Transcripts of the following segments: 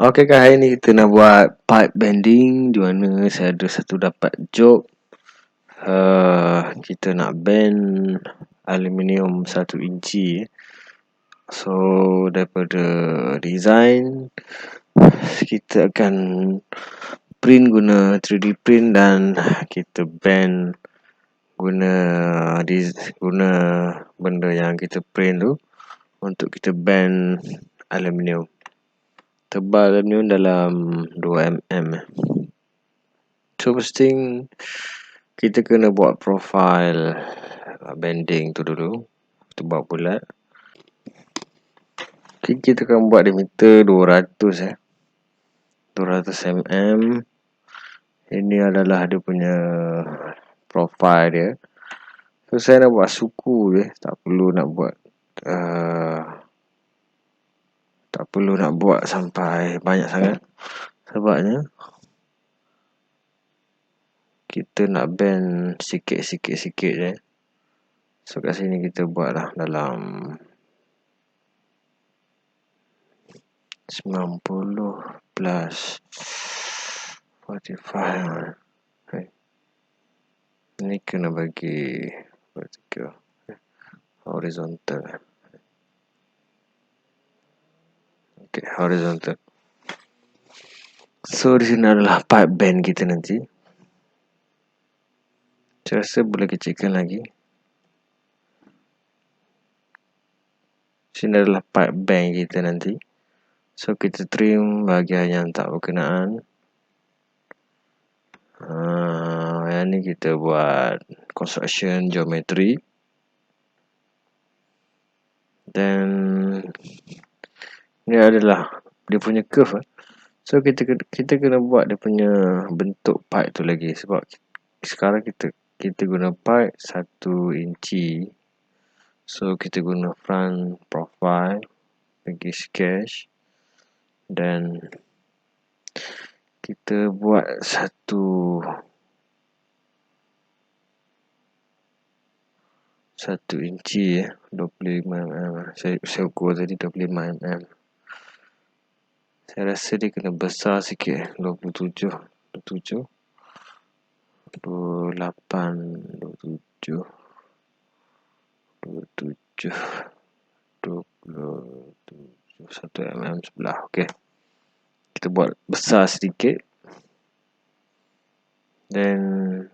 Okey Kak, hari ni kita nak buat pipe bending di mana saya ada satu dapat job. Kita nak bend aluminium 1 inci. So daripada design kita akan print guna 3D print dan kita bend guna benda yang kita print tu untuk kita bend aluminium. Tebal aluminium dalam 2 mm. So first thing kita kena buat profile bending tu dulu. Kita buat bulat. Kita akan buat diameter 200 200 mm. Ini adalah dia punya profile dia. So saya nak buat suku je, tak perlu nak buat sampai banyak sangat. Sebabnya kita nak bend sikit je. So kat sini kita buatlah dalam 90 plus 45. Ini kena bagi vertical, horizontal. Okay, horizontal. So di sini adalah pipe bend kita nanti. Saya rasa boleh kecilkan lagi. Sini adalah pipe bend kita nanti. So kita trim bahagian yang tak berkenaan. Yang ni kita buat construction geometry. Dan ni adalah dia punya curve. So kita kena buat dia punya bentuk pipe tu lagi. Sebab sekarang kita guna pipe 1 inci. So kita guna front profile, pergi sketch, dan kita buat 1 inci 25 mm. Saya ukur tadi 25 mm. Saya rasa dia kena besar sikit, 27 28 27 1 mm sebelah. Okey, kita buat besar sedikit. Then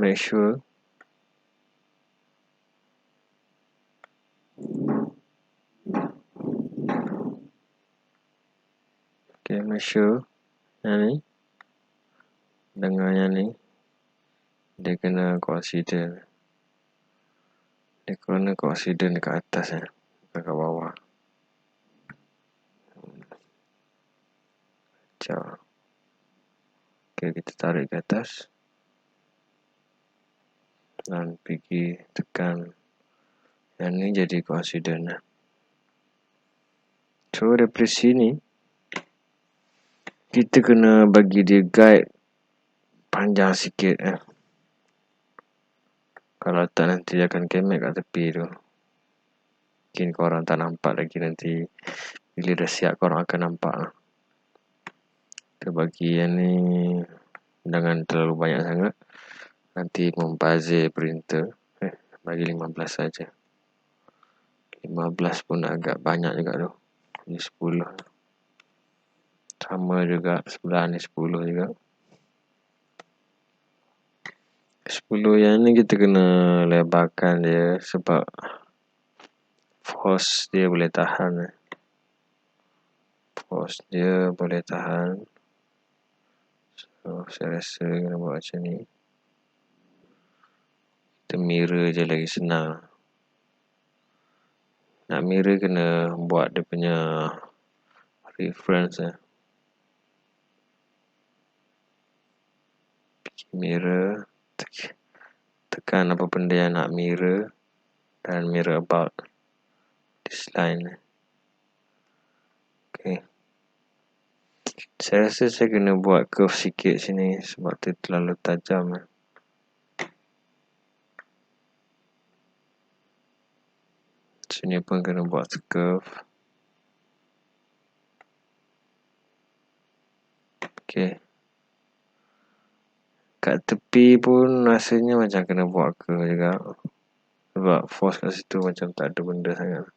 make sure yang ni dengan yang ni dia kena consider. Dia kena consider dekat atas dekat bawah. Macam okay, kita tarik ke atas dan pergi tekan yang ni jadi consider. So daripada sini kita kena bagi dia guide panjang sikit. Kalau tak nanti dia akan kemek kat tepi tu. Mungkin korang tak nampak lagi, nanti bila dah siap korang akan nampak. Kita bagi yang ni jangan terlalu banyak sangat, nanti membazir printer. Bagi 15 saja. 15 pun agak banyak juga tu. Ni 10. Sama juga, sebelah ni 10 juga. 10 yang ni kita kena lebarkan dia sebab force dia boleh tahan. So saya rasa kena buat macam ni. Kita mirror je lagi senang. Nak mirror kena buat dia punya reference. Mirror, tekan apa benda yang nak mirror dan mirror about this line. Okay, saya rasa saya kena buat curve sikit sini sebab dia terlalu tajam. Sini pun kena buat curve. Okay. Kat tepi pun rasanya macam kena buat ke juga. Sebab force kat situ macam tak ada benda sangat.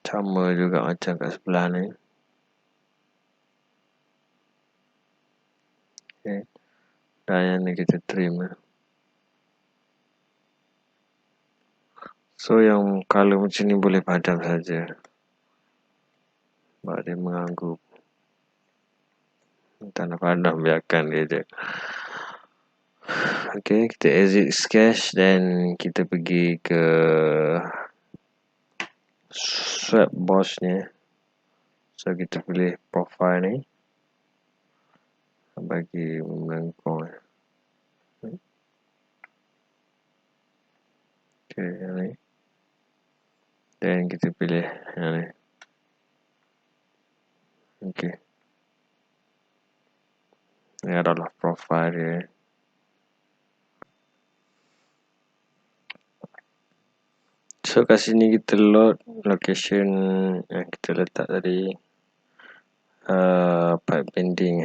Sama juga macam kat sebelah ni. Okay. Dan yang ni kita trim lah. So yang colour macam ni boleh padam saja. Sebab dia mengganggu. Tak nak padam, biarkan dia je. Okay, kita exit sketch dan kita pergi ke swap boss ni. So kita pilih profile ni. Bagi melengkung. Okay, yang ni. Dan kita pilih yang ni. Okay. Ini adalah profile dia. So kat sini kita load location yang kita letak tadi. Pipe bending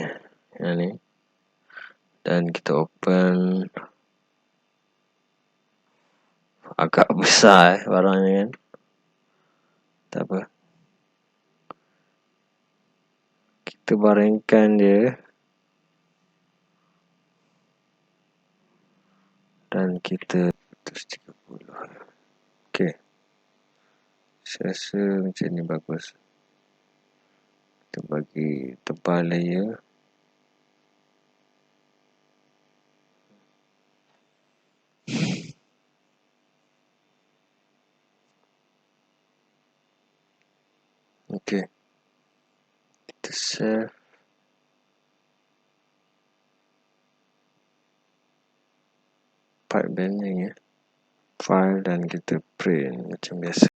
yang ni. Dan kita open. Agak besar barangnya kan. Tak apa. Kita baringkan dia. Dan kita 130. Okay. Saya rasa macam ni bagus. Kita bagi tebal layer. Okay. Kita save. Pipe bending ya. File dan kita print macam biasa.